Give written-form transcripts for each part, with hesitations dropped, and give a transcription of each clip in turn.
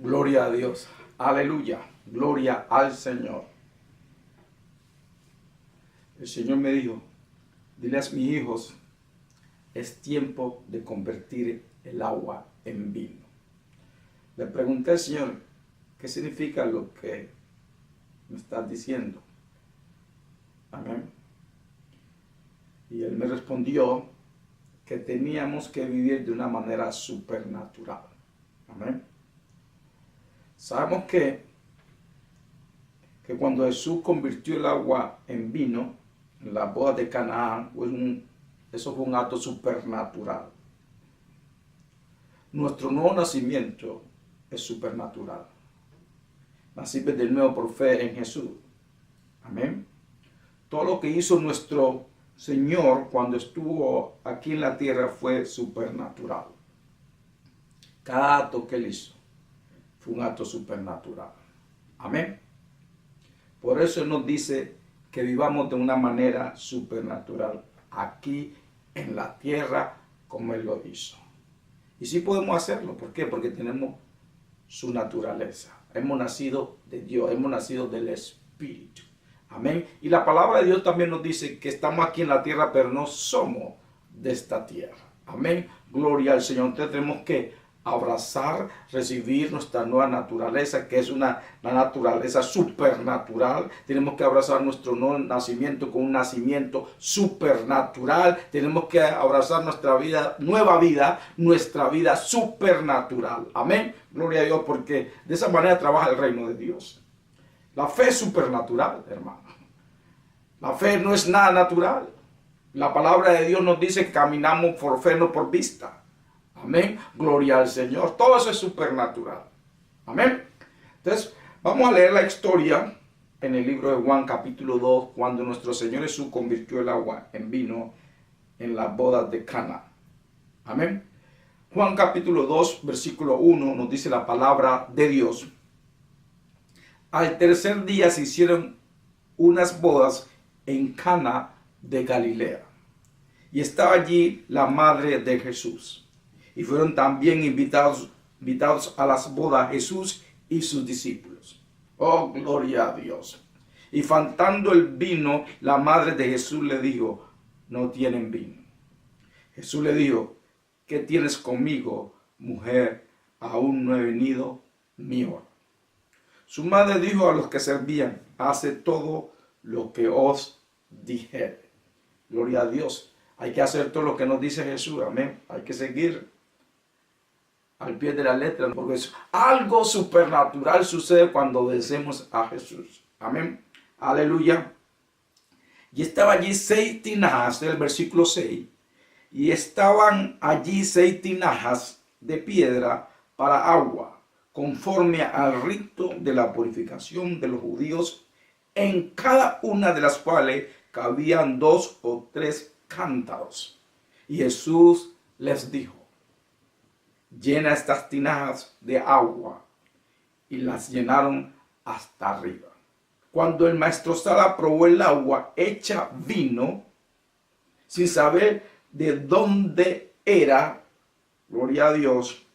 Gloria a Dios. Aleluya. Gloria al Señor. El Señor me dijo, dile a mis hijos, es tiempo de convertir el agua en vino. Le pregunté al Señor, ¿qué significa lo que me estás diciendo? Amén. Y Él me respondió que teníamos que vivir de una manera supernatural. Amén. Sabemos que cuando Jesús convirtió el agua en vino, en la boda de Canaán, eso fue un acto supernatural. Nuestro nuevo nacimiento es supernatural. Nacimos de nuevo por fe en Jesús. Amén. Todo lo que hizo nuestro Señor cuando estuvo aquí en la tierra fue supernatural. Cada acto que Él hizo fue un acto supernatural. Amén. Por eso Él nos dice que vivamos de una manera supernatural aquí en la tierra como Él lo hizo. Y sí podemos hacerlo. ¿Por qué? Porque tenemos su naturaleza. Hemos nacido de Dios, hemos nacido del Espíritu. Amén. Y la palabra de Dios también nos dice que estamos aquí en la tierra, pero no somos de esta tierra. Amén. Gloria al Señor. Entonces tenemos que abrazar, recibir nuestra nueva naturaleza, que es una naturaleza supernatural. Tenemos que abrazar nuestro nuevo nacimiento con un nacimiento supernatural. Tenemos que abrazar nuestra vida, nuestra vida supernatural. Amén. Gloria a Dios, porque de esa manera trabaja el reino de Dios. La fe es supernatural, hermano. La fe no es nada natural. La palabra de Dios nos dice que caminamos por fe, no por vista. Amén. Gloria al Señor. Todo eso es supernatural. Amén. Entonces, vamos a leer la historia en el libro de Juan, capítulo 2, cuando nuestro Señor Jesús convirtió el agua en vino en las bodas de Cana. Amén. Juan, capítulo 2, versículo 1, nos dice la palabra de Dios. Al tercer día se hicieron unas bodas en Cana de Galilea. Y estaba allí la madre de Jesús. Y fueron también invitados a las bodas Jesús y sus discípulos. Oh, gloria a Dios. Y faltando el vino, la madre de Jesús le dijo, no tienen vino. Jesús le dijo, ¿qué tienes conmigo, mujer? Aún no he venido mi hora. Su madre dijo a los que servían, hace todo lo que os dijere. Gloria a Dios. Hay que hacer todo lo que nos dice Jesús. Amén. Hay que seguir al pie de la letra, porque algo supernatural sucede cuando obedecemos a Jesús. Amén. Aleluya. Y estaba allí 6 tinajas, del versículo 6. Y estaban allí 6 tinajas de piedra para agua, conforme al rito de la purificación de los judíos, en cada una de las cuales cabían 2 o 3 cántaros. Y Jesús les dijo, llena estas tinajas de agua, y las llenaron hasta arriba. Cuando el maestrosala probó el agua hecha vino, sin saber de dónde era, gloria a Dios,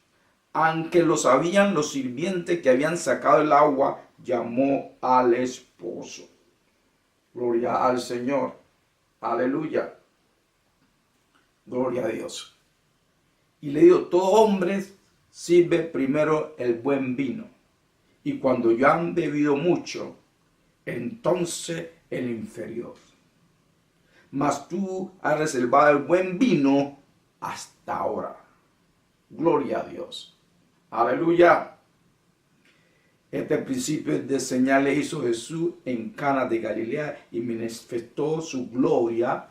aunque lo sabían los sirvientes que habían sacado el agua, llamó al esposo. Gloria al Señor. Aleluya. Gloria a Dios. Y le dijo, todo hombre sirve primero el buen vino, y cuando ya han bebido mucho, entonces el inferior. Mas tú has reservado el buen vino hasta ahora. Gloria a Dios. Aleluya. Este principio de señales hizo Jesús en Cana de Galilea y manifestó su gloria,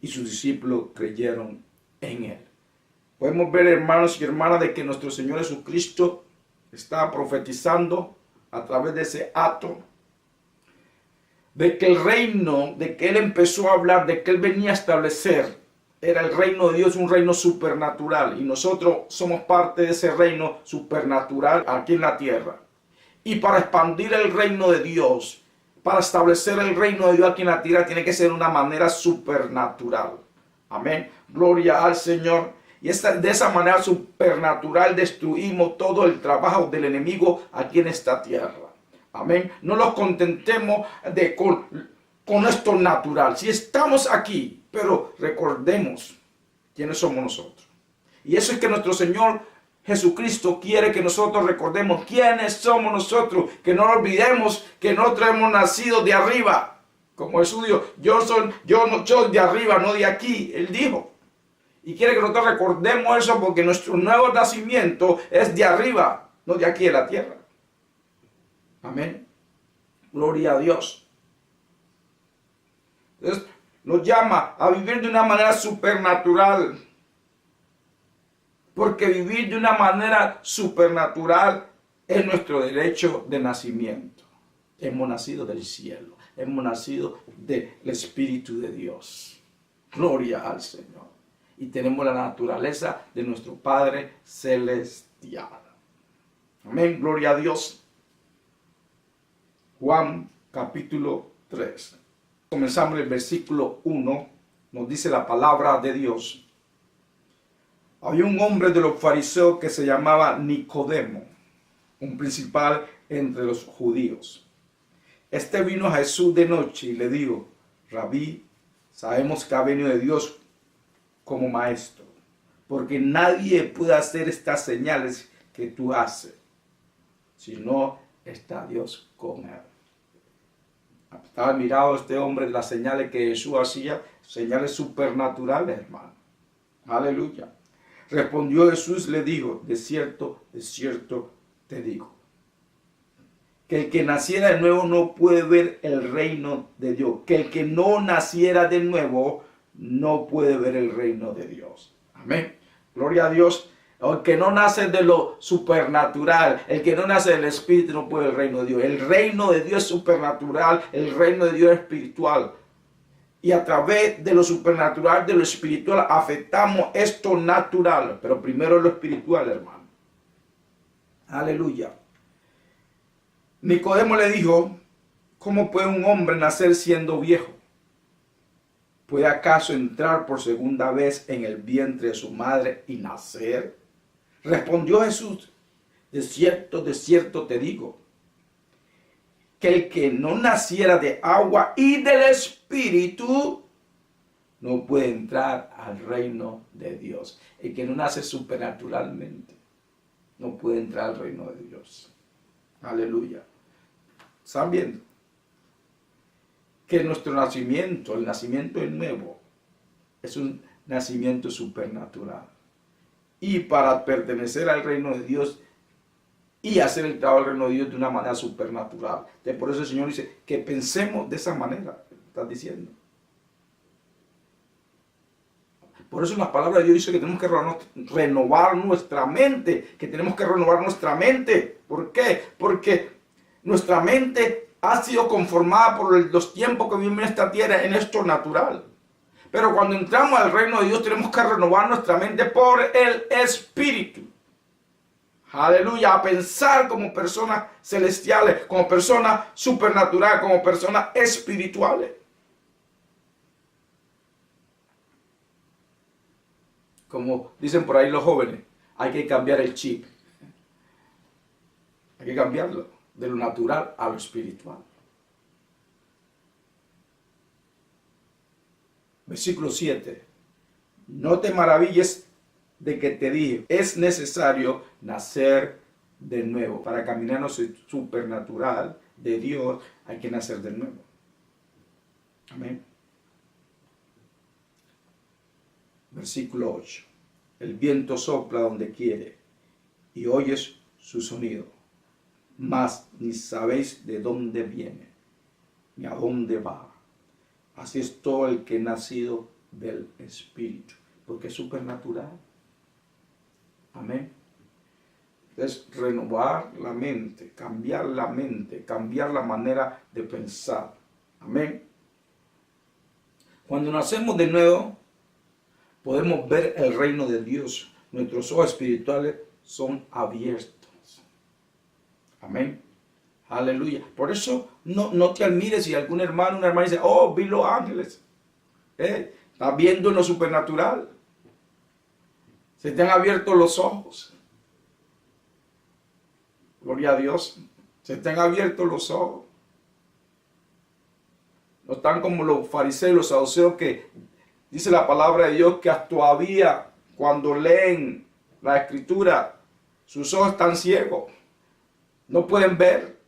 y sus discípulos creyeron en él. Podemos ver, hermanos y hermanas, de que nuestro Señor Jesucristo está profetizando a través de ese acto, de que el reino, de que Él empezó a hablar, de que Él venía a establecer, era el reino de Dios, un reino supernatural, y nosotros somos parte de ese reino supernatural aquí en la tierra. Y para expandir el reino de Dios, para establecer el reino de Dios aquí en la tierra, tiene que ser de una manera supernatural. Amén. Gloria al Señor. Y de esa manera supernatural destruimos todo el trabajo del enemigo aquí en esta tierra. Amén. No nos contentemos con esto natural. Si estamos aquí, pero recordemos quiénes somos nosotros. Y eso es que nuestro Señor Jesucristo quiere que nosotros recordemos quiénes somos nosotros. Que no olvidemos que nosotros hemos nacido de arriba. Como Jesús dijo, yo no soy de arriba, no de aquí. Él dijo. Y quiere que nosotros recordemos eso porque nuestro nuevo nacimiento es de arriba, no de aquí en la tierra. Amén. Gloria a Dios. Entonces, nos llama a vivir de una manera supernatural. Porque vivir de una manera supernatural es nuestro derecho de nacimiento. Hemos nacido del cielo. Hemos nacido del Espíritu de Dios. Gloria al Señor. Y tenemos la naturaleza de nuestro Padre Celestial. Amén, gloria a Dios. Juan capítulo 3. Comenzamos el versículo 1. Nos dice la palabra de Dios. Había un hombre de los fariseos que se llamaba Nicodemo, un principal entre los judíos. Este vino a Jesús de noche y le dijo, Rabí, sabemos que ha venido de Dios como maestro, porque nadie puede hacer estas señales que tú haces, si no está Dios con él. Estaba admirado este hombre de las señales que Jesús hacía, señales supernaturales, hermano. Aleluya. Respondió Jesús, le dijo, de cierto te digo, que el que naciera de nuevo no puede ver el reino de Dios, que el que no naciera de nuevo no puede ver el reino de Dios. Amén. Gloria a Dios. El que no nace de lo supernatural, el que no nace del Espíritu no puede ver el reino de Dios. El reino de Dios es supernatural, el reino de Dios es espiritual. Y a través de lo supernatural, de lo espiritual, afectamos esto natural. Pero primero lo espiritual, hermano. Aleluya. Nicodemo le dijo, ¿cómo puede un hombre nacer siendo viejo? ¿Puede acaso entrar por segunda vez en el vientre de su madre y nacer? Respondió Jesús, de cierto te digo, que el que no naciera de agua y del Espíritu no puede entrar al reino de Dios. El que no nace supernaturalmente no puede entrar al reino de Dios. Aleluya. ¿Están viendo? Que nuestro nacimiento, el nacimiento de nuevo, es un nacimiento supernatural. Y para pertenecer al reino de Dios y hacer el trabajo del reino de Dios de una manera supernatural. Entonces, por eso el Señor dice que pensemos de esa manera. ¿Estás diciendo? Por eso en las palabras de Dios dice que tenemos que renovar nuestra mente. Que tenemos que renovar nuestra mente. ¿Por qué? Porque nuestra mente ha sido conformada por los tiempos que vivimos en esta tierra, en esto natural. Pero cuando entramos al reino de Dios tenemos que renovar nuestra mente por el Espíritu. Aleluya, a pensar como personas celestiales, como personas supernaturales, como personas espirituales. Como dicen por ahí los jóvenes, hay que cambiar el chip. Hay que cambiarlo de lo natural a lo espiritual. Versículo 7. No te maravilles de que te dije, es necesario nacer de nuevo. Para caminar en lo supernatural de Dios hay que nacer de nuevo. Amén. Versículo 8. El viento sopla donde quiere y oyes su sonido, mas ni sabéis de dónde viene ni a dónde va. Así es todo el que ha nacido del Espíritu, porque es supernatural. Amén. Es renovar la mente, cambiar la manera de pensar. Amén. Cuando nacemos de nuevo, podemos ver el reino de Dios. Nuestros ojos espirituales son abiertos. Amén. Aleluya. Por eso no te admires si algún hermano, una hermana dice, oh, vi los ángeles. Está viendo lo supernatural. Se te han abierto los ojos. Gloria a Dios. Se te han abierto los ojos. No están como los fariseos y los saduceos que dice la palabra de Dios que todavía cuando leen la escritura, sus ojos están ciegos. No pueden ver.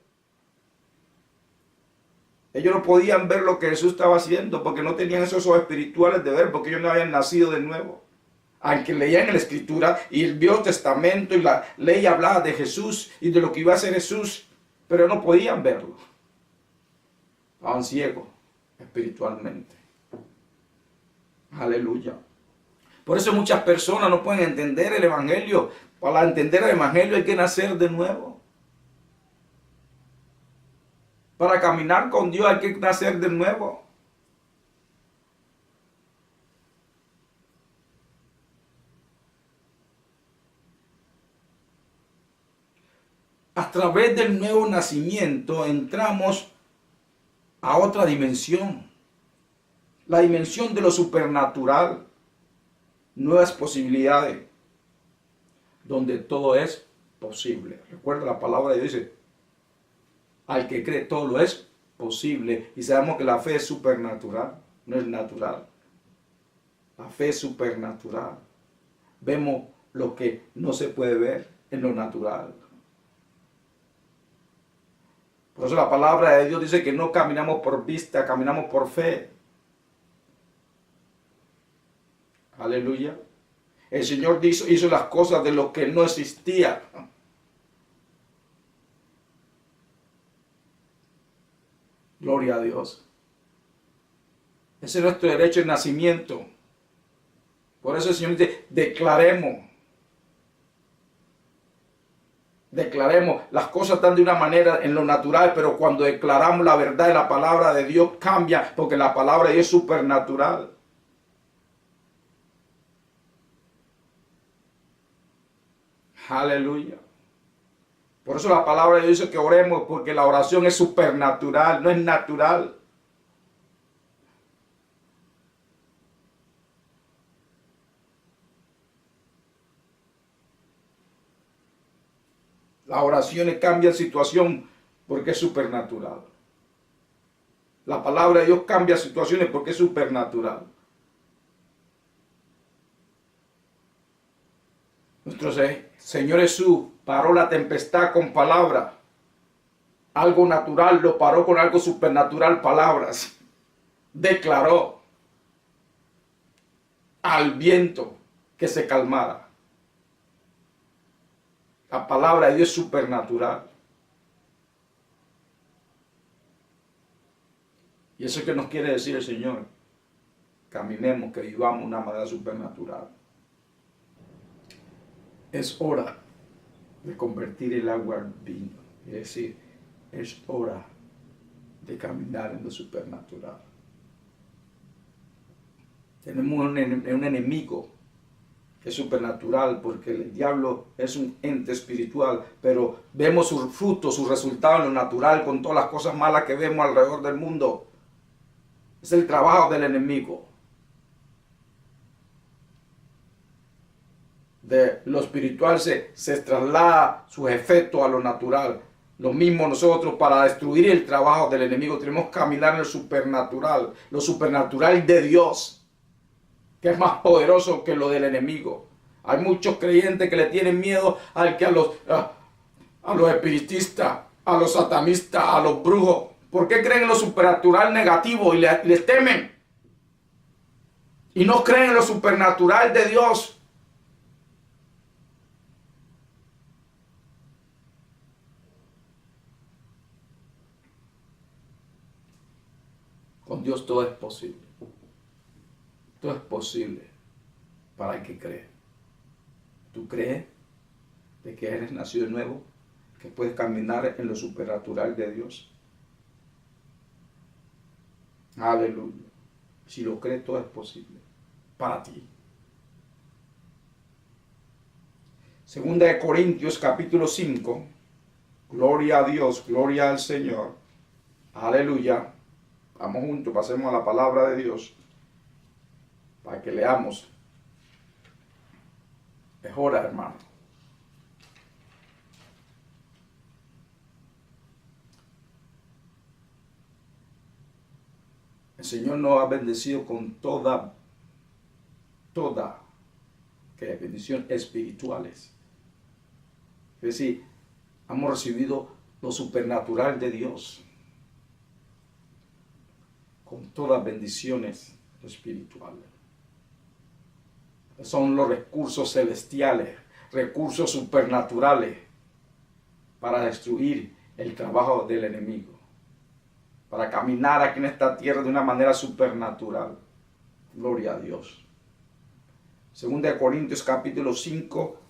Ellos no podían ver lo que Jesús estaba haciendo porque no tenían esos ojos espirituales de ver, porque ellos no habían nacido de nuevo. Aunque leían en la escritura y el Viejo Testamento y la ley hablaba de Jesús y de lo que iba a hacer Jesús, pero no podían verlo. Estaban ciegos espiritualmente. Aleluya. Por eso muchas personas no pueden entender el Evangelio. Para entender el Evangelio hay que nacer de nuevo. Para caminar con Dios hay que nacer de nuevo. A través del nuevo nacimiento entramos a otra dimensión. La dimensión de lo supernatural. Nuevas posibilidades. Donde todo es posible. Recuerda la palabra de Dios dice, al que cree todo lo es posible. Y sabemos que la fe es supernatural, no es natural. La fe es supernatural. Vemos lo que no se puede ver en lo natural. Por eso la palabra de Dios dice que no caminamos por vista, caminamos por fe. Aleluya. El Señor hizo las cosas de lo que no existía. Gloria a Dios. Ese es nuestro derecho de nacimiento. Por eso el Señor dice, declaremos. Declaremos. Las cosas están de una manera en lo natural, pero cuando declaramos la verdad y la palabra de Dios cambia, porque la palabra de Dios es supernatural. Aleluya. Por eso la palabra de Dios dice que oremos, porque la oración es supernatural, no es natural. Las oraciones cambian situación porque es supernatural. La palabra de Dios cambia situaciones porque es supernatural. Nuestro Señor Jesús paró la tempestad con palabras. Algo natural lo paró con algo supernatural, palabras. Declaró al viento que se calmara. La palabra de Dios es supernatural. Y eso es que nos quiere decir el Señor. Caminemos, que vivamos de una manera supernatural. Es hora de convertir el agua en vino. Es decir, es hora de caminar en lo supernatural. Tenemos un enemigo que es supernatural, porque el diablo es un ente espiritual, pero vemos sus frutos, sus resultados en lo natural, con todas las cosas malas que vemos alrededor del mundo. Es el trabajo del enemigo. De lo espiritual se traslada sus efectos a lo natural. Lo mismo nosotros, para destruir el trabajo del enemigo, tenemos que caminar en lo supernatural de Dios, que es más poderoso que lo del enemigo. Hay muchos creyentes que le tienen miedo a los espiritistas, a los satanistas, a los brujos. ¿Por qué creen en lo supernatural negativo y les temen? Y no creen en lo supernatural de Dios. Con Dios todo es posible. Todo es posible para el que cree. ¿Tú crees de que eres nacido de nuevo? ¿Que puedes caminar en lo supernatural de Dios? Aleluya. Si lo crees, todo es posible para ti. Segunda de Corintios capítulo 5. Gloria a Dios, gloria al Señor. Aleluya. Vamos juntos, pasemos a la palabra de Dios para que leamos. Es hora, hermano. El Señor nos ha bendecido con toda bendición espirituales. Es decir, hemos recibido lo supernatural de Dios con todas bendiciones espirituales. Son los recursos celestiales, recursos supernaturales para destruir el trabajo del enemigo, para caminar aquí en esta tierra de una manera supernatural. Gloria a Dios. Segunda de Corintios capítulo 5,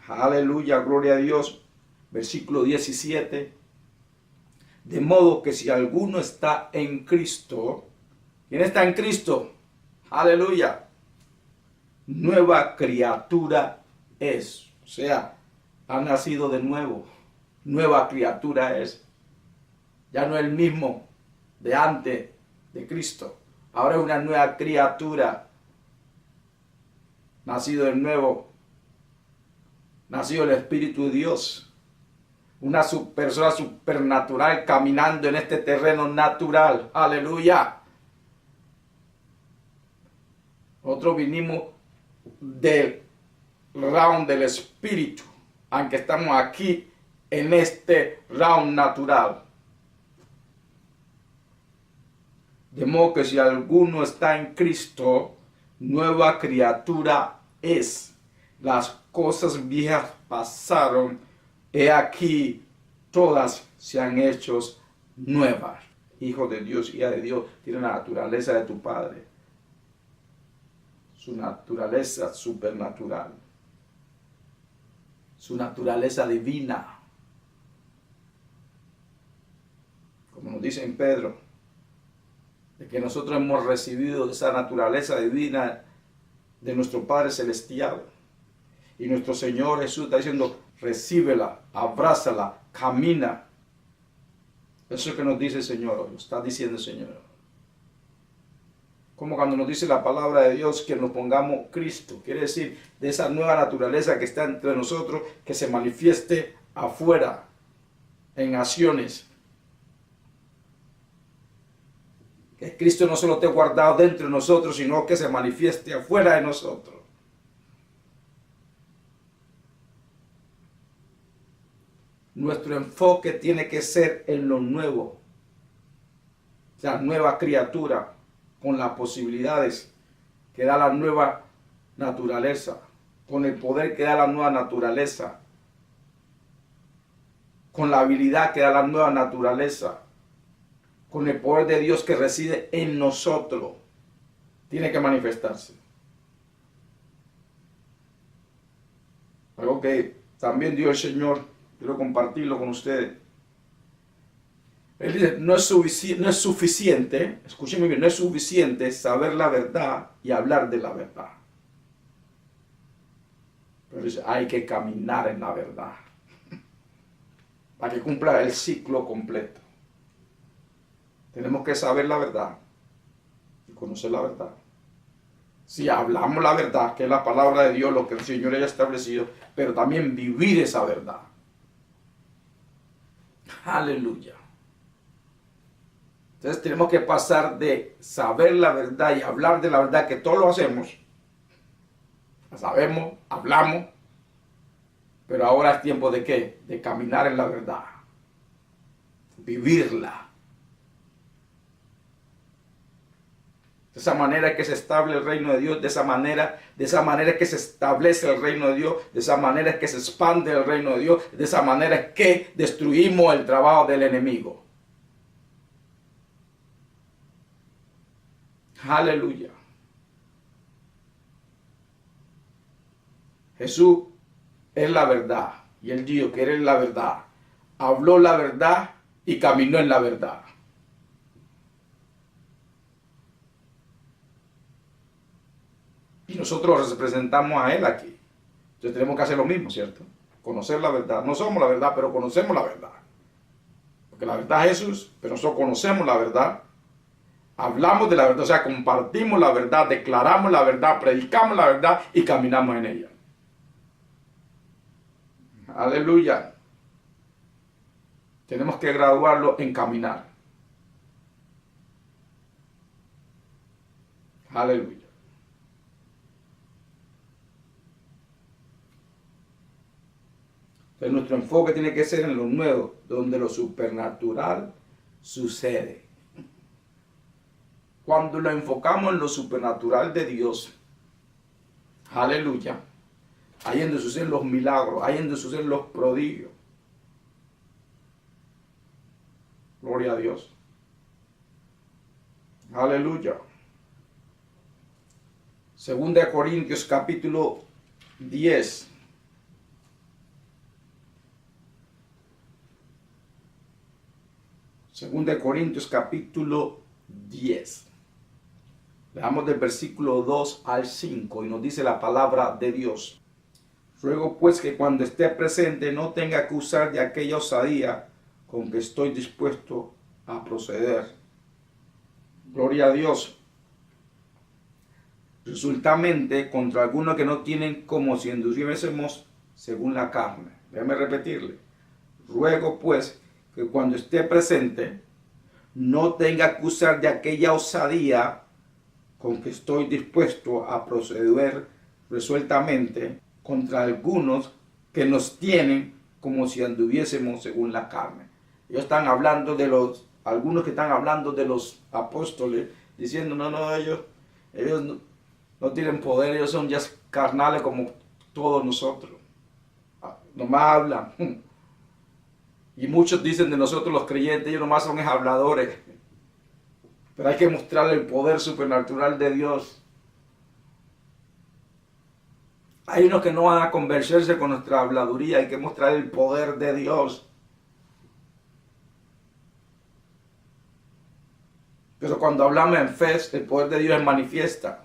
aleluya, gloria a Dios, versículo 17. De modo que si alguno está en Cristo, ¿quién está en Cristo? Aleluya. Nueva criatura es, o sea, ha nacido de nuevo, nueva criatura es, ya no es el mismo de antes de Cristo, ahora es una nueva criatura, nacido de nuevo, nacido el Espíritu de Dios, una persona supernatural caminando en este terreno natural, aleluya. Nosotros vinimos del round del espíritu, aunque estamos aquí en este round natural. De modo que si alguno está en Cristo, nueva criatura es. Las cosas viejas pasaron, he aquí todas se han hecho nuevas. Hijo de Dios, hija de Dios, tiene la naturaleza de tu Padre. Su naturaleza supernatural, su naturaleza divina. Como nos dice en Pedro, de que nosotros hemos recibido esa naturaleza divina de nuestro Padre Celestial. Y nuestro Señor Jesús está diciendo, recíbela, abrázala, camina. Eso es lo que nos dice el Señor, lo está diciendo el Señor. Como cuando nos dice la palabra de Dios que nos pongamos Cristo. Quiere decir de esa nueva naturaleza que está entre nosotros, que se manifieste afuera, en acciones. Que Cristo no solo esté guardado dentro de nosotros, sino que se manifieste afuera de nosotros. Nuestro enfoque tiene que ser en lo nuevo. O sea, nueva criatura, con las posibilidades que da la nueva naturaleza, con el poder que da la nueva naturaleza, con la habilidad que da la nueva naturaleza, con el poder de Dios que reside en nosotros, tiene que manifestarse. Algo que también dio el Señor, quiero compartirlo con ustedes. Él dice, no es suficiente, escúcheme bien, no es suficiente saber la verdad y hablar de la verdad. Pero dice, hay que caminar en la verdad para que cumpla el ciclo completo. Tenemos que saber la verdad y conocer la verdad. Si hablamos la verdad, que es la palabra de Dios, lo que el Señor haya establecido, pero también vivir esa verdad. Aleluya. Entonces tenemos que pasar de saber la verdad y hablar de la verdad, que todos lo hacemos. La sabemos, hablamos, pero ahora es tiempo de ¿qué? De caminar en la verdad. Vivirla. De esa manera es que se establece el reino de Dios, de esa manera es que se establece el reino de Dios, de esa manera es que se expande el reino de Dios, de esa manera es que destruimos el trabajo del enemigo. Aleluya. Jesús es la verdad y él dijo que era la verdad. Habló la verdad y caminó en la verdad. Y nosotros representamos a él aquí. Entonces tenemos que hacer lo mismo, ¿cierto? Conocer la verdad. No somos la verdad, pero conocemos la verdad. Porque la verdad es Jesús, pero nosotros conocemos la verdad. Hablamos de la verdad, o sea, compartimos la verdad, declaramos la verdad, predicamos la verdad y caminamos en ella. Aleluya. Tenemos que graduarlo en caminar. Aleluya. Entonces nuestro enfoque tiene que ser en lo nuevo, donde lo supernatural sucede. Cuando lo enfocamos en lo supernatural de Dios, aleluya, ahí es donde suceden los milagros, ahí es donde suceden los prodigios. Gloria a Dios. Aleluya. Segunda de Corintios capítulo 10. Segunda de Corintios capítulo 10. Leamos del versículo 2 al 5 y nos dice la palabra de Dios. Ruego pues que cuando esté presente no tenga que usar de aquella osadía con que estoy dispuesto a proceder. Gloria a Dios. Resultamente contra algunos que no tienen como si anduviésemos según la carne. Déjame repetirle. Ruego pues que cuando esté presente no tenga que usar de aquella osadía con que estoy dispuesto a proceder resueltamente contra algunos que nos tienen como si anduviésemos según la carne. Ellos están hablando de algunos que están hablando de los apóstoles, diciendo, ellos no tienen poder, ellos son ya carnales como todos nosotros. Nomás hablan. Y muchos dicen de nosotros los creyentes, ellos nomás son habladores. Pero hay que mostrar el poder supernatural de Dios. Hay unos que no van a convencerse con nuestra habladuría, hay que mostrar el poder de Dios. Pero cuando hablamos en fe, el poder de Dios es manifiesta.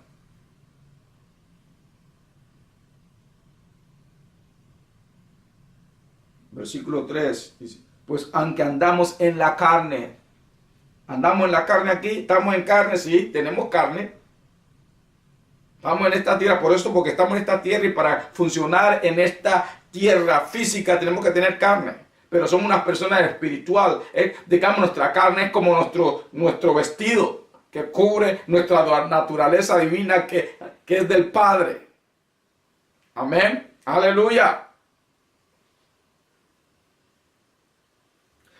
Versículo 3 dice, pues aunque andamos en la carne, andamos en la carne aquí, estamos en carne, sí, tenemos carne. Estamos en esta tierra, por eso, porque estamos en esta tierra y para funcionar en esta tierra física tenemos que tener carne. Pero somos unas personas espirituales. Digamos, nuestra carne es como nuestro vestido que cubre nuestra naturaleza divina que es del Padre. Amén. Aleluya.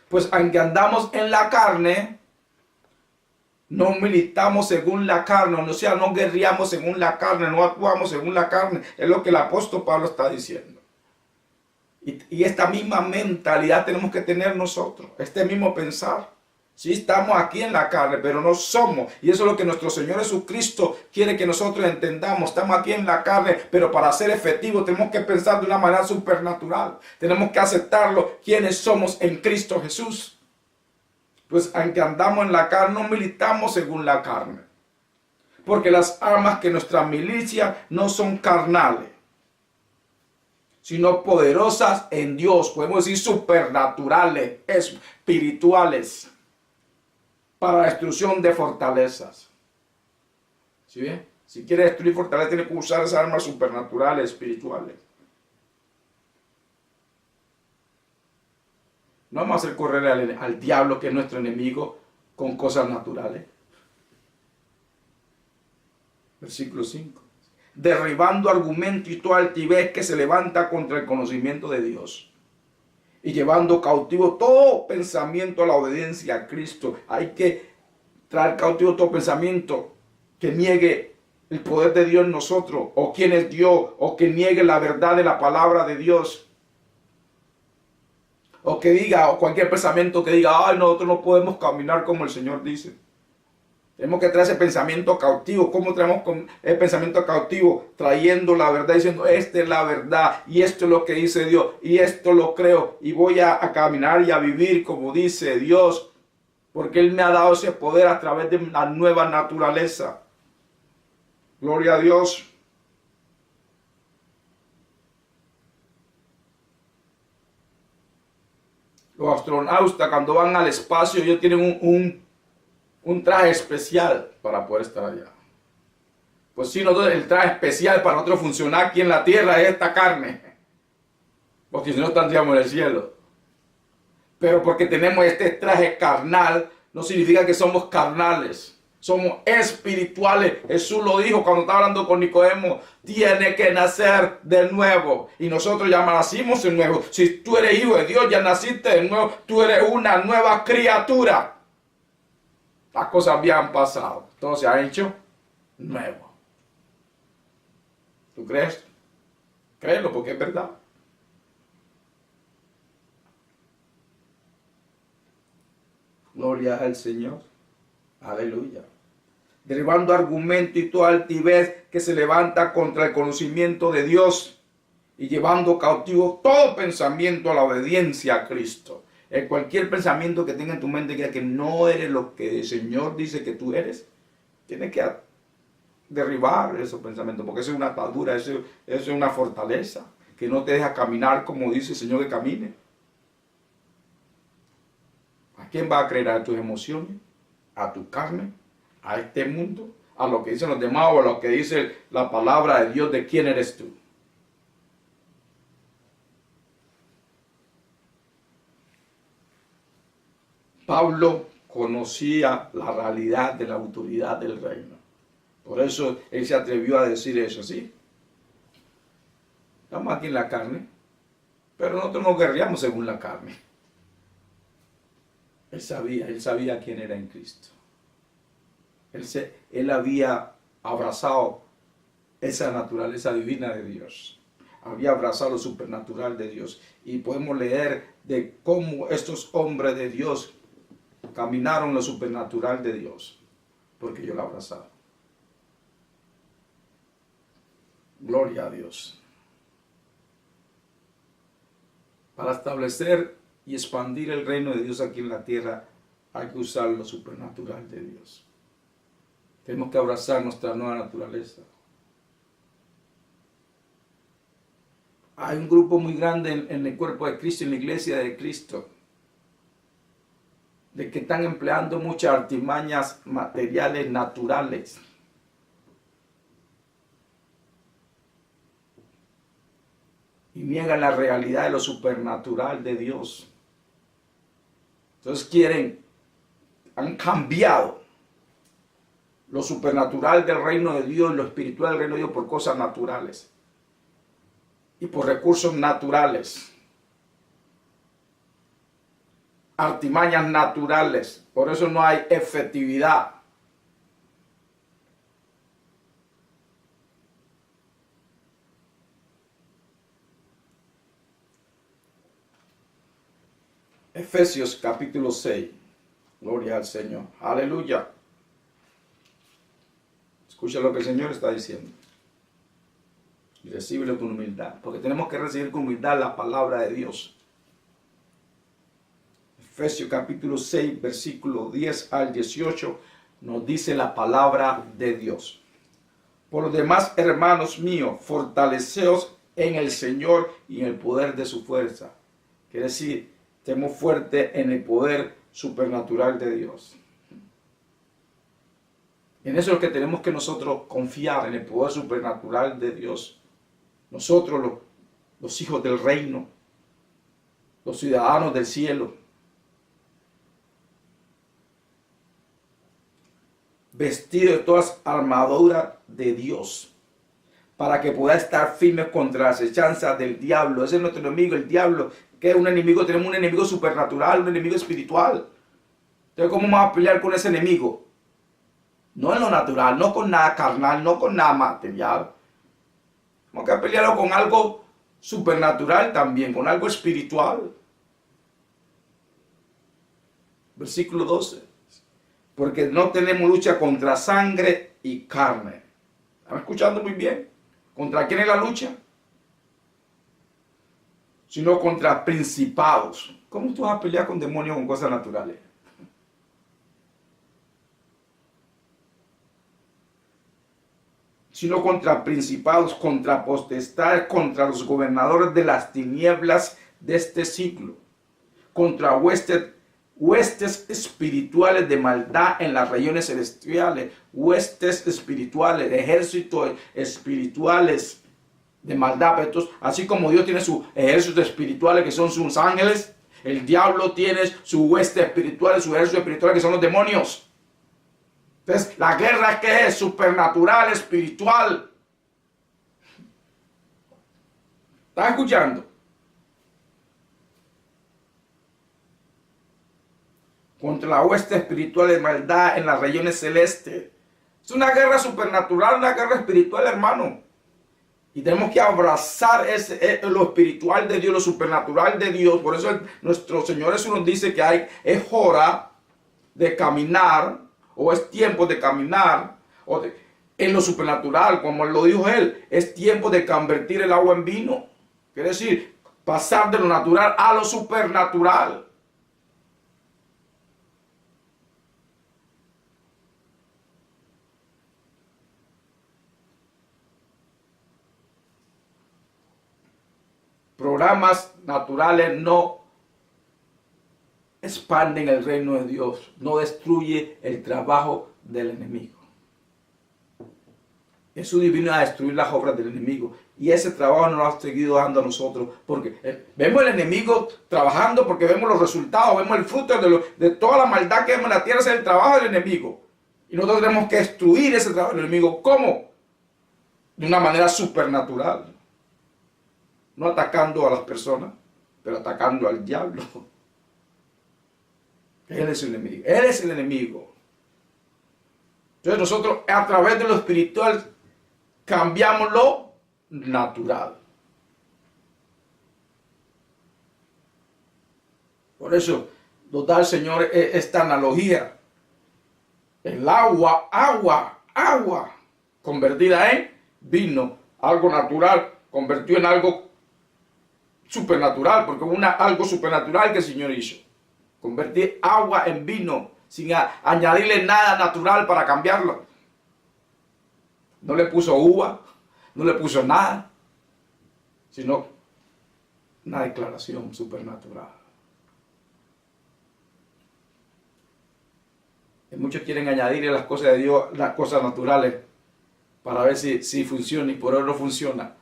Pues aunque andamos en la carne, no militamos según la carne, o sea, no guerreamos según la carne, no actuamos según la carne. Es lo que el apóstol Pablo está diciendo. Y esta misma mentalidad tenemos que tener nosotros, este mismo pensar. Sí, estamos aquí en la carne, pero no somos. Y eso es lo que nuestro Señor Jesucristo quiere que nosotros entendamos. Estamos aquí en la carne, pero para ser efectivos tenemos que pensar de una manera supernatural. Tenemos que aceptarlo, quienes somos en Cristo Jesús. Pues aunque andamos en la carne, no militamos según la carne. Porque las armas que nuestra milicia no son carnales, sino poderosas en Dios. Podemos decir supernaturales, espirituales, para la destrucción de fortalezas. ¿Sí bien? Si quiere destruir fortalezas, tiene que usar esas armas supernaturales, espirituales. No vamos a hacer correr al diablo, que es nuestro enemigo, con cosas naturales. Versículo 5. Derribando argumento y toda altivez que se levanta contra el conocimiento de Dios. Y llevando cautivo todo pensamiento a la obediencia a Cristo. Hay que traer cautivo todo pensamiento que niegue el poder de Dios en nosotros, o quién es Dios, o que niegue la verdad de la palabra de Dios. O que diga, o cualquier pensamiento que diga, ay, nosotros no podemos caminar como el Señor dice. Tenemos que traer ese pensamiento cautivo. ¿Cómo traemos el pensamiento cautivo? Trayendo la verdad, diciendo, esta es la verdad, y esto es lo que dice Dios, y esto lo creo, y voy a caminar y a vivir como dice Dios, porque Él me ha dado ese poder a través de la nueva naturaleza. Gloria a Dios. Los astronautas, cuando van al espacio, ellos tienen un traje especial para poder estar allá. Pues sí, nosotros, el traje especial para nosotros funcionar aquí en la tierra es esta carne. porque si no estaríamos en el cielo. Pero porque tenemos este traje carnal, no significa que somos carnales. Somos espirituales. Jesús lo dijo cuando estaba hablando con Nicodemo. Tiene que nacer de nuevo. Y nosotros ya nacimos de nuevo. Si tú eres hijo de Dios, ya naciste de nuevo. Tú eres una nueva criatura. Las cosas habían pasado. Todo se ha hecho nuevo. ¿Tú crees? Créelo porque es verdad. Gloria al Señor. Aleluya. Derribando argumento y toda altivez que se levanta contra el conocimiento de Dios y llevando cautivo todo pensamiento a la obediencia a Cristo. Cualquier pensamiento que tenga en tu mente que no eres lo que el Señor dice que tú eres, tienes que derribar esos pensamientos, porque eso es una atadura, eso es una fortaleza que no te deja caminar como dice el Señor que camine. ¿A quién va a creer? ¿A tus emociones? ¿A tu carne? ¿A este mundo? ¿A lo que dicen los demás o a lo que dice la palabra de Dios de quién eres tú? Pablo conocía la realidad de la autoridad del reino. Por eso él se atrevió a decir eso, ¿sí? Estamos aquí en la carne, pero nosotros no guerreamos según la carne. Él sabía quién era en Cristo. Él había abrazado esa naturaleza divina de Dios. Había abrazado lo supernatural de Dios. Y podemos leer de cómo estos hombres de Dios caminaron lo supernatural de Dios. Porque yo lo abrazaba. Gloria a Dios. Para establecer y expandir el reino de Dios aquí en la tierra, hay que usar lo supernatural de Dios. Tenemos que abrazar nuestra nueva naturaleza. Hay un grupo muy grande en el cuerpo de Cristo, en la iglesia de Cristo, de que están empleando muchas artimañas materiales naturales. Y niegan la realidad de lo supernatural de Dios. Entonces han cambiado lo supernatural del reino de Dios, lo espiritual del reino de Dios por cosas naturales y por recursos naturales, artimañas naturales. Por eso no hay efectividad. Efesios capítulo 6. Gloria al Señor. Aleluya. Escucha lo que el Señor está diciendo. Y recíbelo con humildad. Porque tenemos que recibir con humildad la palabra de Dios. Efesios capítulo 6, versículo 10 al 18, nos dice la palabra de Dios. Por lo demás, hermanos míos, fortaleceos en el Señor y en el poder de su fuerza. Quiere decir, estemos fuertes en el poder supernatural de Dios. En eso es lo que tenemos que nosotros confiar, en el poder supernatural de Dios. Nosotros, los hijos del reino, los ciudadanos del cielo, vestidos de todas armaduras de Dios, para que pueda estar firmes contra las acechanzas del diablo. Ese es nuestro enemigo, el diablo, que es un enemigo. Tenemos un enemigo supernatural, un enemigo espiritual. Entonces, ¿cómo vamos a pelear con ese enemigo? No en lo natural, no con nada carnal, no con nada material. Tenemos que pelearlo con algo supernatural también, con algo espiritual. Versículo 12. Porque no tenemos lucha contra sangre y carne. ¿Están escuchando muy bien? ¿Contra quién es la lucha? Sino contra principados. ¿Cómo tú vas a pelear con demonios con cosas naturales? Sino contra principados, contra potestades, contra los gobernadores de las tinieblas de este siglo, contra huestes espirituales de maldad en las regiones celestiales, huestes espirituales, ejércitos espirituales de maldad. Pero entonces, así como Dios tiene sus ejércitos espirituales que son sus ángeles, el diablo tiene su hueste espiritual, su ejército espiritual que son los demonios. Entonces, la guerra que es supernatural, espiritual. ¿Estás escuchando? Contra la hueste espiritual de maldad en las regiones celestes. Es una guerra supernatural, una guerra espiritual, hermano. Y tenemos que abrazar lo espiritual de Dios, lo supernatural de Dios. Por eso nuestro Señor Jesús nos dice que es hora de caminar, o es tiempo de caminar en lo supernatural, como lo dijo Él. Es tiempo de convertir el agua en vino. Quiere decir, pasar de lo natural a lo supernatural. Programas naturales no expanden el reino de Dios, no destruye el trabajo del enemigo. Jesús divino a destruir las obras del enemigo. Y ese trabajo nos lo ha seguido dando a nosotros. Porque vemos el enemigo trabajando porque vemos los resultados, vemos el fruto de toda la maldad que vemos en la tierra, es el trabajo del enemigo. Y nosotros tenemos que destruir ese trabajo del enemigo. ¿Cómo? De una manera supernatural. No atacando a las personas, pero atacando al diablo. Él es el enemigo. Él es el enemigo. Entonces nosotros a través de lo espiritual cambiamos lo natural. Por eso nos da el Señor esta analogía. El agua, convertida en vino. Algo natural, convertido en algo supernatural, porque hubo algo supernatural que el Señor hizo. Convertir agua en vino sin añadirle nada natural para cambiarlo. No le puso uva, no le puso nada, sino una declaración supernatural. Y muchos quieren añadirle las cosas de Dios, las cosas naturales, para ver si funciona, y por eso no funciona.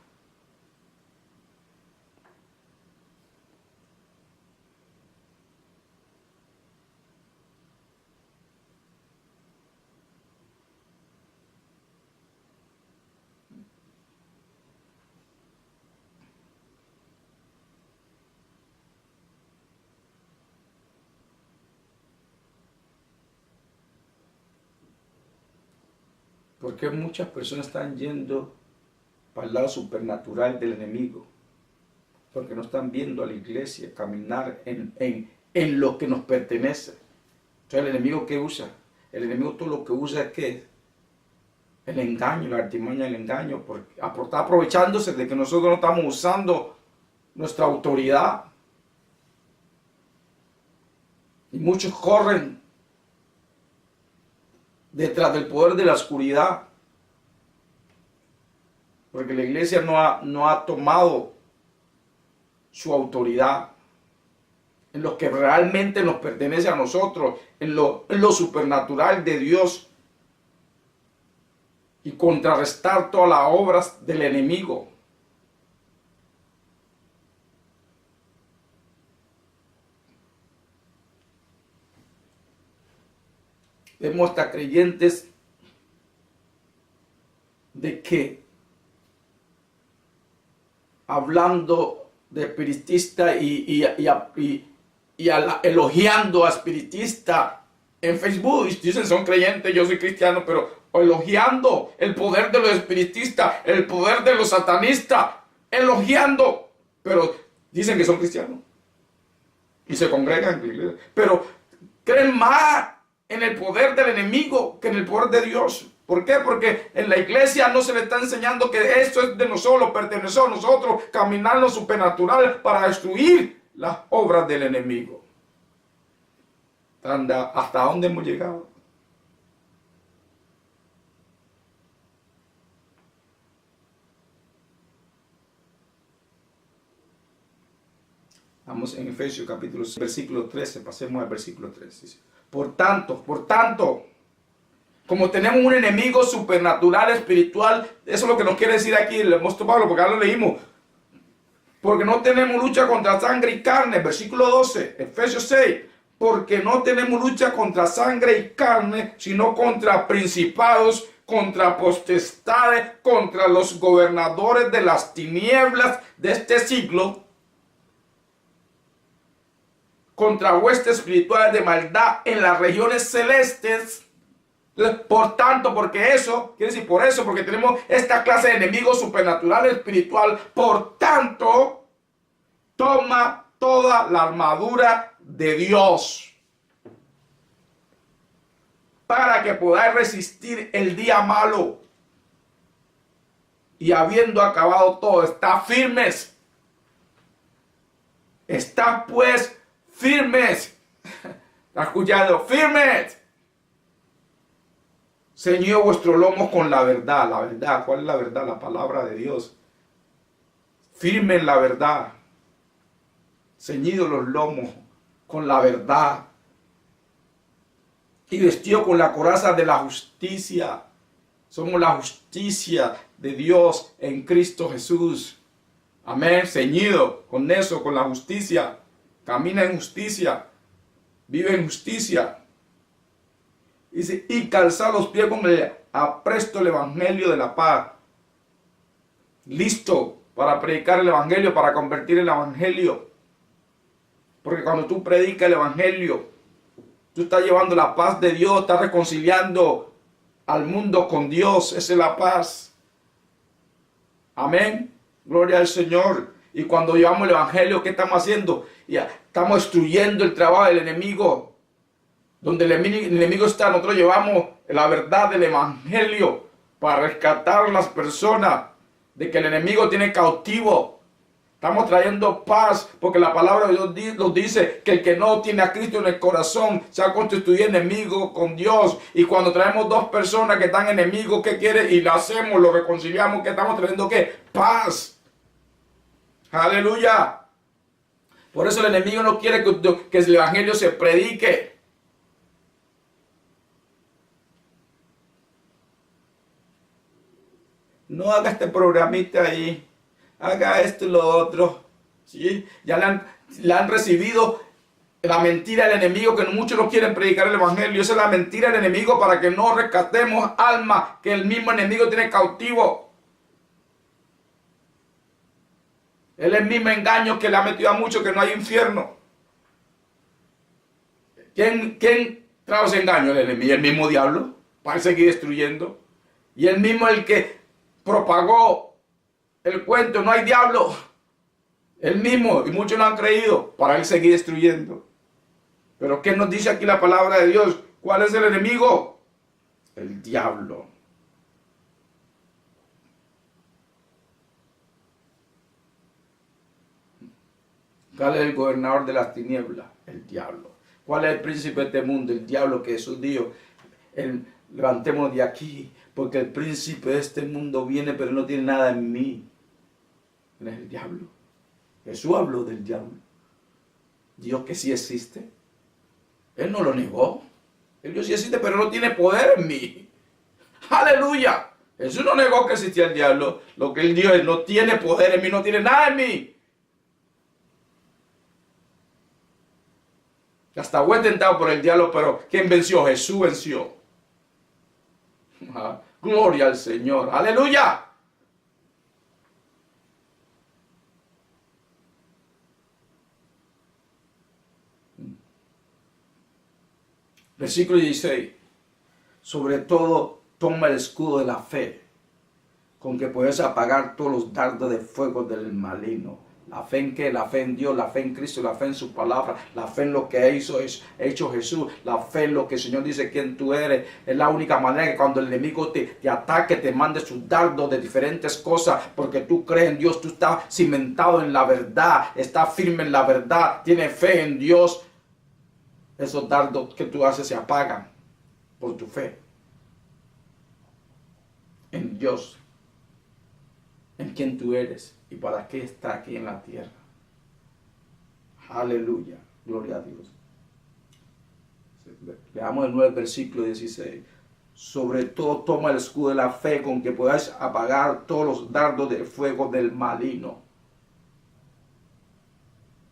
Porque muchas personas están yendo para el lado supernatural del enemigo. Porque no están viendo a la iglesia caminar en lo que nos pertenece. Entonces, ¿el enemigo qué usa? El enemigo todo lo que usa es ¿qué? El engaño, la artimaña del engaño. Porque está aprovechándose de que nosotros no estamos usando nuestra autoridad. Y muchos corren detrás del poder de la oscuridad, porque la iglesia no ha tomado su autoridad en lo que realmente nos pertenece a nosotros, en lo supernatural de Dios, y contrarrestar todas las obras del enemigo. Vemos hasta creyentes de que hablando de espiritista y elogiando a espiritista en Facebook, dicen son creyentes, yo soy cristiano, pero elogiando el poder de los espiritistas, el poder de los satanistas, elogiando, pero dicen que son cristianos y se congregan en la iglesia, pero creen más en el poder del enemigo que en el poder de Dios. ¿Por qué? Porque en la iglesia no se le está enseñando que esto es de nosotros, pertenece a nosotros, caminar en lo supernatural para destruir las obras del enemigo. ¿Hasta dónde hemos llegado? Vamos en Efesios capítulo 6, versículo 13, pasemos al versículo 13. Por tanto, Como tenemos un enemigo supernatural, espiritual, eso es lo que nos quiere decir aquí el apóstol Pablo, porque ahora lo leímos. Porque no tenemos lucha contra sangre y carne, versículo 12, Efesios 6. Porque no tenemos lucha contra sangre y carne, sino contra principados, contra potestades, contra los gobernadores de las tinieblas de este siglo, contra huestes espirituales de maldad en las regiones celestes. Por tanto, porque eso, quiere decir por eso, porque tenemos esta clase de enemigo supernatural espiritual, por tanto, toma toda la armadura de Dios para que podáis resistir el día malo y habiendo acabado todo, está firmes. Está pues firmes. ¿Está escuchando? Firmes. Ceñid vuestro lomo con la verdad. La verdad, ¿cuál es la verdad? La palabra de Dios. Firme en la verdad. Ceñidos los lomos con la verdad. Y vestido con la coraza de la justicia. Somos la justicia de Dios en Cristo Jesús. Amén. Ceñido con eso, con la justicia. Camina en justicia. Vive en justicia. Dice, y calzar los pies con el apresto el evangelio de la paz. Listo para predicar el evangelio, para convertir el evangelio. Porque cuando tú predicas el evangelio, tú estás llevando la paz de Dios, estás reconciliando al mundo con Dios. Esa es la paz. Amén. Gloria al Señor. Y cuando llevamos el evangelio, ¿qué estamos haciendo? Ya, estamos destruyendo el trabajo del enemigo. Donde el enemigo está, nosotros llevamos la verdad del evangelio para rescatar a las personas de que el enemigo tiene cautivo. Estamos trayendo paz porque la palabra de Dios nos dice que el que no tiene a Cristo en el corazón se ha constituido enemigo con Dios. Y cuando traemos dos personas que están enemigos, ¿qué quiere? Y lo hacemos, lo reconciliamos, ¿qué estamos trayendo? ¿Qué? Paz. Aleluya. Por eso el enemigo no quiere que el evangelio se predique. No haga este programita ahí. Haga esto y lo otro. ¿Sí? Ya le han recibido la mentira del enemigo, que muchos no quieren predicar el evangelio. Esa es la mentira del enemigo para que no rescatemos almas que el mismo enemigo tiene cautivo. Es el mismo engaño que le ha metido a muchos que no hay infierno. ¿Quién trajo ese engaño? El enemigo, el mismo diablo, para seguir destruyendo. Y el mismo el que propagó el cuento, no hay diablo. El mismo, y muchos lo han creído, para él seguir destruyendo. Pero ¿qué nos dice aquí la palabra de Dios? ¿Cuál es el enemigo? El diablo. ¿Cuál es el gobernador de las tinieblas? El diablo. ¿Cuál es el príncipe de este mundo? El diablo, que Jesús dijo, levantémonos de aquí, porque el príncipe de este mundo viene, pero no tiene nada en mí. ¿Quién es el diablo? Jesús habló del diablo. Dios que sí existe. Él no lo negó. Él Dios sí existe, pero no tiene poder en mí. ¡Aleluya! Jesús no negó que existía el diablo. Lo que él dijo es, no tiene poder en mí, no tiene nada en mí. Hasta fue tentado por el diablo, pero ¿quién venció? Jesús venció. Gloria al Señor. ¡Aleluya! Versículo 16. Sobre todo, toma el escudo de la fe, con que puedes apagar todos los dardos de fuego del maligno. La fe en qué? La fe en Dios, la fe en Cristo, la fe en su palabra, la fe en lo que ha hecho Jesús, la fe en lo que el Señor dice quién tú eres. Es la única manera que cuando el enemigo te ataque, te mande sus dardos de diferentes cosas, porque tú crees en Dios, tú estás cimentado en la verdad, estás firme en la verdad, tienes fe en Dios. Esos dardos que tú haces se apagan por tu fe en Dios, en quien tú eres y para qué está aquí en la tierra. Aleluya, gloria a Dios. Leamos el 9 versículo 16. Sobre todo toma el escudo de la fe con que podáis apagar todos los dardos de fuego del maligno.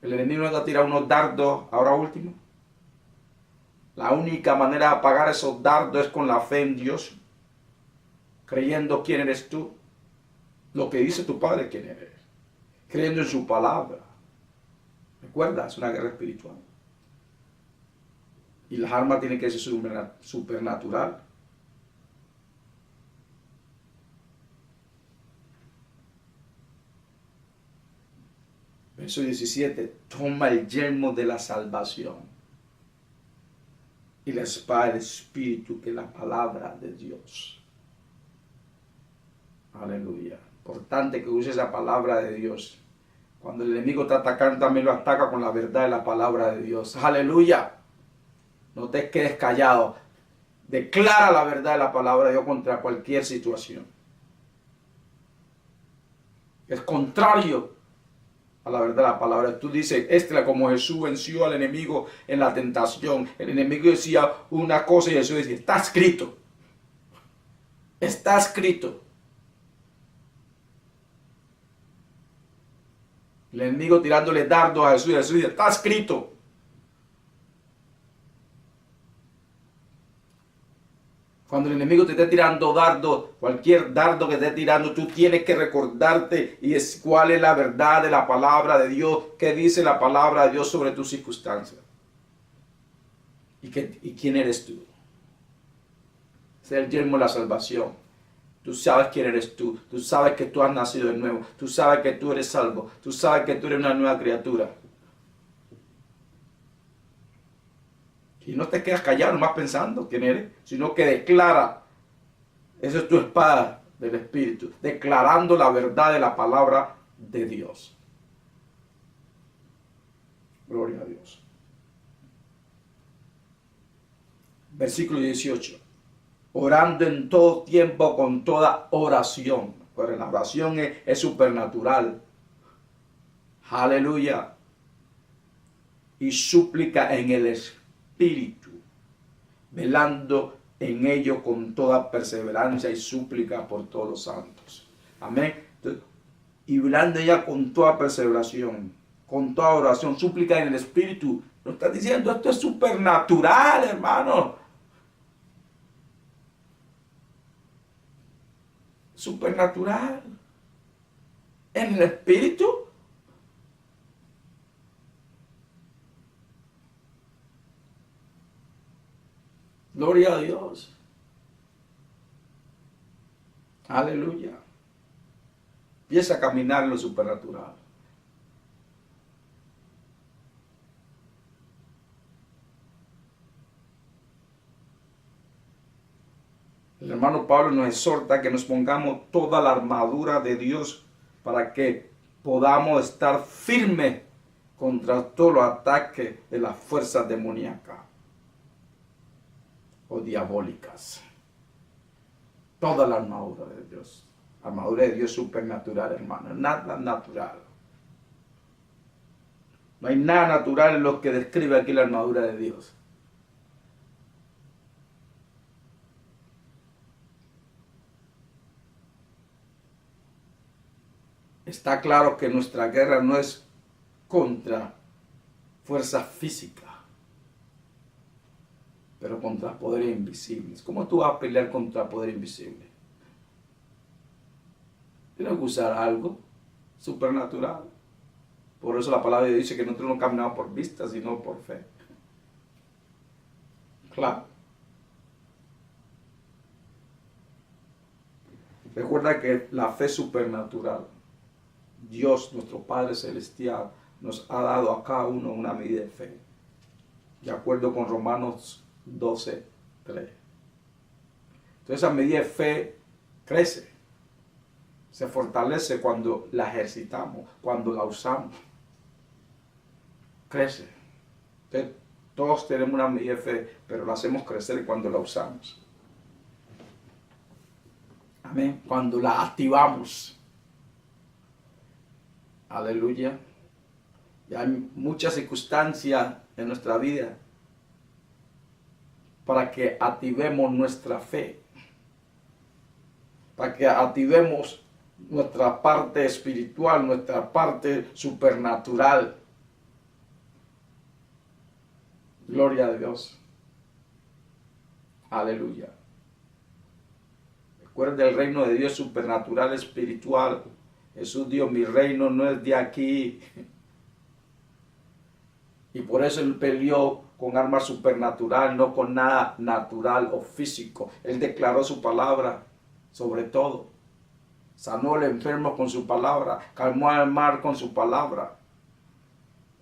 El enemigo nos va a tirar unos dardos ahora último. La única manera de apagar esos dardos es con la fe en Dios, creyendo quién eres tú, lo que dice tu Padre quién eres, creyendo en su palabra. Recuerda, es una guerra espiritual. Y las armas tienen que ser supernatural. Verso 17, toma el yelmo de la salvación y la espada del Espíritu, que es la palabra de Dios. Aleluya. Importante que use esa palabra de Dios. Cuando el enemigo te ataca, también lo ataca con la verdad de la palabra de Dios. Aleluya. No te quedes callado. Declara la verdad de la palabra de Dios contra cualquier situación. Es contrario a la verdad de la palabra. Tú dices, como Jesús venció al enemigo en la tentación. El enemigo decía una cosa y Jesús decía, está escrito. Está escrito. El enemigo tirándole dardos a Jesús y Jesús dice, está escrito. Cuando el enemigo te esté tirando dardos, cualquier dardo que esté tirando, tú tienes que recordarte y es cuál es la verdad de la palabra de Dios, qué dice la palabra de Dios sobre tus circunstancias. ¿Y quién eres tú? Es el yelmo de la salvación. Tú sabes quién eres tú. Tú sabes que tú has nacido de nuevo. Tú sabes que tú eres salvo. Tú sabes que tú eres una nueva criatura. Y no te quedas callado nomás pensando quién eres, sino que declara. Esa es tu espada del Espíritu, declarando la verdad de la palabra de Dios. Gloria a Dios. Versículo 18. Orando en todo tiempo con toda oración. Pero la oración es supernatural. Aleluya. Y súplica en el Espíritu, velando en ello con toda perseverancia y súplica por todos los santos. Amén. Entonces, y velando ella con toda perseveración, con toda oración, súplica en el Espíritu. Nos está diciendo, esto es supernatural, hermano. Supernatural. En el Espíritu. Gloria a Dios. Aleluya. Empieza a caminar en lo supernatural. El hermano Pablo nos exhorta que nos pongamos toda la armadura de Dios para que podamos estar firmes contra todos los ataques de las fuerzas demoníacas o diabólicas. Toda la armadura de Dios. Armadura de Dios supernatural, hermano. Nada natural. No hay nada natural en lo que describe aquí la armadura de Dios. Está claro que nuestra guerra no es contra fuerza física, pero contra poderes invisibles. ¿Cómo tú vas a pelear contra poder invisible? Tienes que usar algo supernatural. Por eso la palabra de Dios dice que nosotros no caminamos por vista, sino por fe. Claro. Recuerda que la fe supernatural, Dios, nuestro Padre Celestial, nos ha dado a cada uno una medida de fe. De acuerdo con Romanos 12:3. Entonces esa medida de fe crece. Se fortalece cuando la ejercitamos, cuando la usamos. Crece. Entonces, todos tenemos una medida de fe, pero la hacemos crecer cuando la usamos. Amén. Cuando la activamos. Aleluya. Y hay muchas circunstancias en nuestra vida para que activemos nuestra fe, para que activemos nuestra parte espiritual, nuestra parte supernatural. Gloria a Dios. Aleluya. Recuerda, el reino de Dios supernatural, espiritual. Jesús dijo, mi reino no es de aquí. Y por eso Él peleó con armas supernatural, no con nada natural o físico. Él declaró su palabra sobre todo. Sanó al enfermo con su palabra. Calmó al mar con su palabra.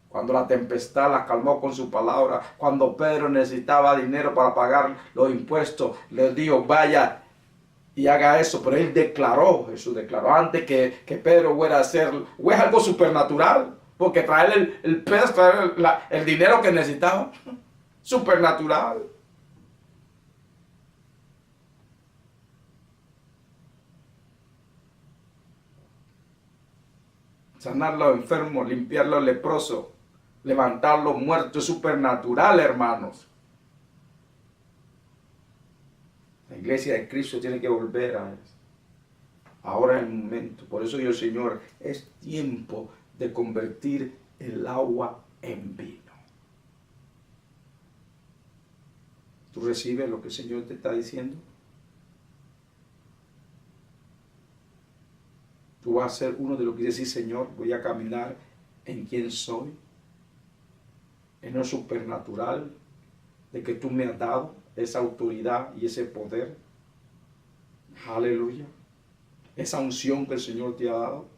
Cuando la tempestad la calmó con su palabra. Cuando Pedro necesitaba dinero para pagar los impuestos, le dijo, vaya y haga eso. Pero él declaró, Jesús declaró antes que Pedro fuera a hacerlo. Es algo supernatural. Porque traer el pez, traer el dinero que necesitaba. Supernatural. Sanar a los enfermos, limpiar a los leprosos, levantar a los muertos, es supernatural, hermanos. La iglesia de Cristo tiene que volver a eso. Ahora es el momento. Por eso dijo el Señor, es tiempo de convertir el agua en vino. ¿Tú recibes lo que el Señor te está diciendo? Tú vas a ser uno de los que dice, sí, Señor, voy a caminar en quien soy, en lo supernatural de que tú me has dado, esa autoridad y ese poder. Aleluya. Esa unción que el Señor te ha dado.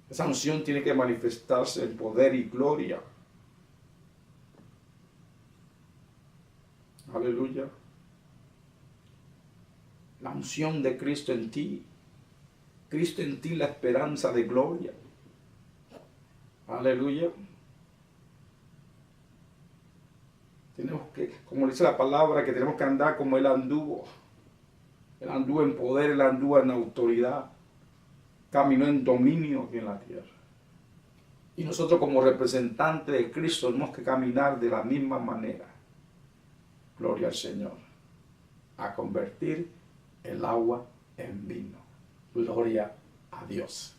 Esa unción tiene que manifestarse en poder y gloria. Aleluya. La unción de Cristo en ti. Cristo en ti, la esperanza de gloria. Aleluya. Tenemos que, como dice la palabra, que tenemos que andar como Él anduvo. Él anduvo en poder, Él anduvo en autoridad. Caminó en dominio aquí en la tierra. Y nosotros como representantes de Cristo tenemos que caminar de la misma manera. Gloria al Señor. A convertir el agua en vino. Gloria a Dios.